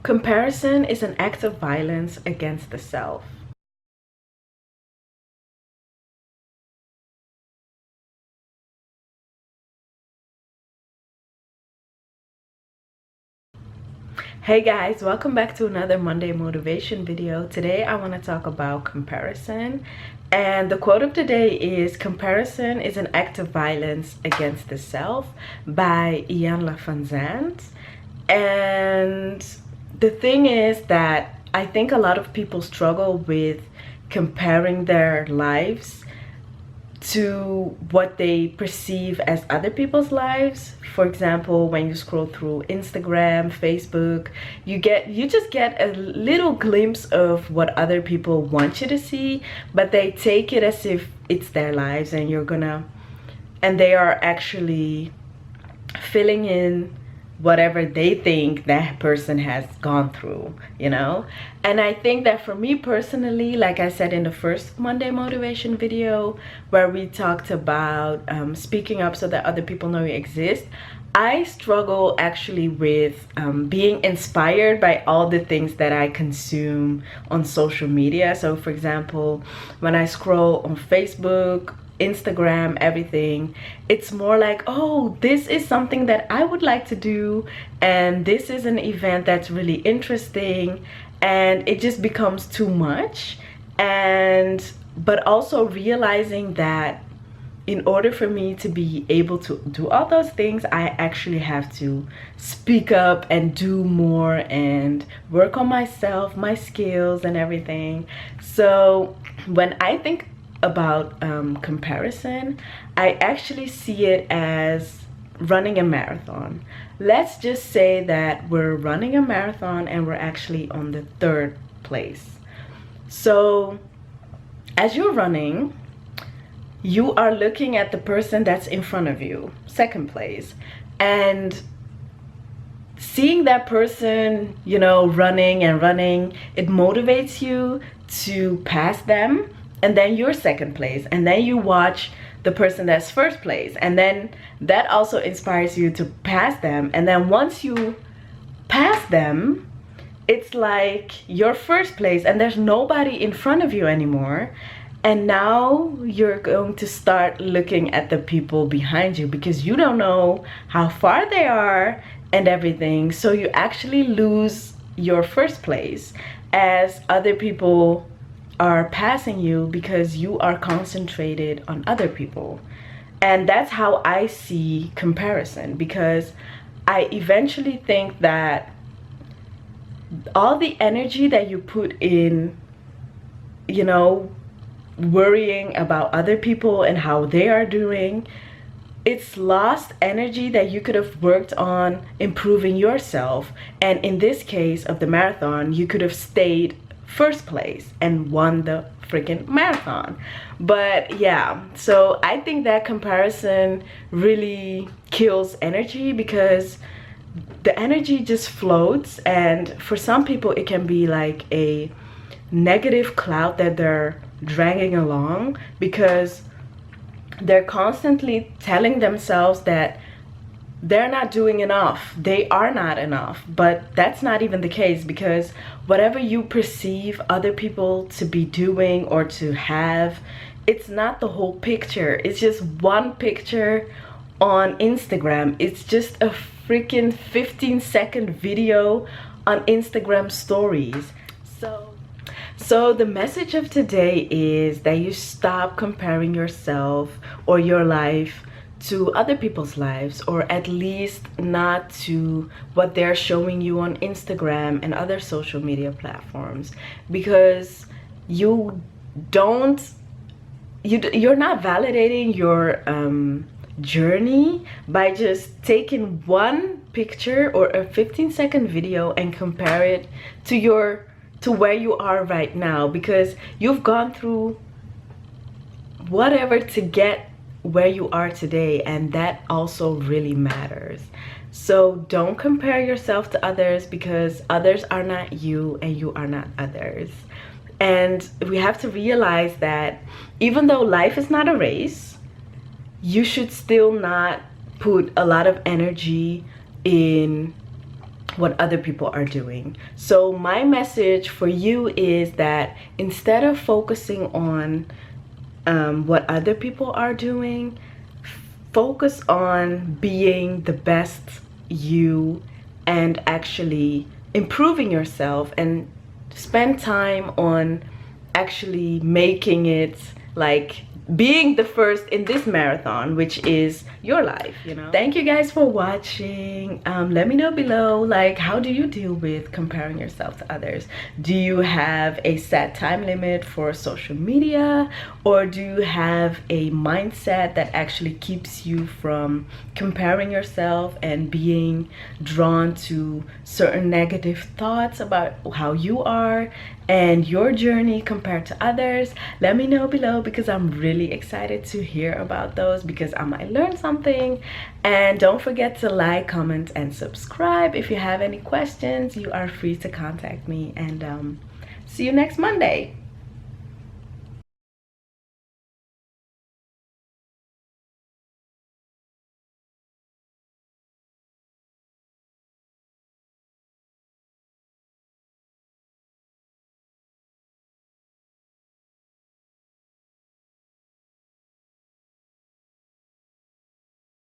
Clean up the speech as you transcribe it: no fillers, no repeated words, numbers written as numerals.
Comparison is an act of violence against the self. Hey guys, welcome back to another Monday motivation video. Today I want to talk about comparison, and the quote of the day is, "Comparison is an act of violence against the self," by Ian LaFonzant. And the thing is that I think a lot of people struggle with comparing their lives to what they perceive as other people's lives. For example, when you scroll through Instagram, Facebook, you just get a little glimpse of what other people want you to see, but they take it as if it's their lives, and they are actually filling in whatever they think that person has gone through, you know. And I think that for me personally, like I said in the first Monday motivation video where we talked about speaking up so that other people know you exist, I struggle actually with being inspired by all the things that I consume on social media. So for example, when I scroll on Facebook, Instagram, everything, it's more like, oh, this is something that I would like to do, and this is an event that's really interesting, and it just becomes too much. But also realizing that in order for me to be able to do all those things, I actually have to speak up and do more and work on myself, my skills and everything. So when I think about comparison, I actually see it as running a marathon. Let's just say that we're running a marathon and we're actually on the third place. So as you're running, you are looking at the person that's in front of you, second place, and seeing that person, you know, running and running, it motivates you to pass them, and then you're second place, and then you watch the person that's first place, and then that also inspires you to pass them. And then once you pass them, it's like you're first place and there's nobody in front of you anymore. And now you're going to start looking at the people behind you because you don't know how far they are and everything. So you actually lose your first place as other people are passing you because you are concentrated on other people. And that's how I see comparison, because I eventually think that all the energy that you put in, you know, worrying about other people and how they are doing, it's lost energy that you could have worked on improving yourself. And in this case of the marathon, you could have stayed first place and won the freaking marathon. But yeah, so I think that comparison really kills energy, because the energy just floats, and for some people it can be like a negative cloud that they're dragging along because they're constantly telling themselves that they're not doing enough, they are not enough. But that's not even the case, because whatever you perceive other people to be doing or to have, it's not the whole picture. It's just one picture on Instagram. It's just a freaking 15-second video on Instagram stories. So the message of today is that you stop comparing yourself or your life to other people's lives, or at least not to what they're showing you on Instagram and other social media platforms, because you're not validating your journey by just taking one picture or a 15-second video and compare it to where you are right now, because you've gone through whatever to get where you are today, and that also really matters. So don't compare yourself to others, because others are not you and you are not others. And we have to realize that even though life is not a race, you should still not put a lot of energy in what other people are doing. So my message for you is that instead of focusing on what other people are doing, focus on being the best you and actually improving yourself, and spend time on actually making it, like being the first in this marathon, which is your life, you know. Thank you guys for watching. Let me know below, like, how do you deal with comparing yourself to others? Do you have a set time limit for social media, or do you have a mindset that actually keeps you from comparing yourself and being drawn to certain negative thoughts about how you are and your journey compared to others? Let me know below, because I'm really excited to hear about those, because I might learn something. And don't forget to like, comment, and subscribe. If you have any questions, you are free to contact me, and see you next Monday.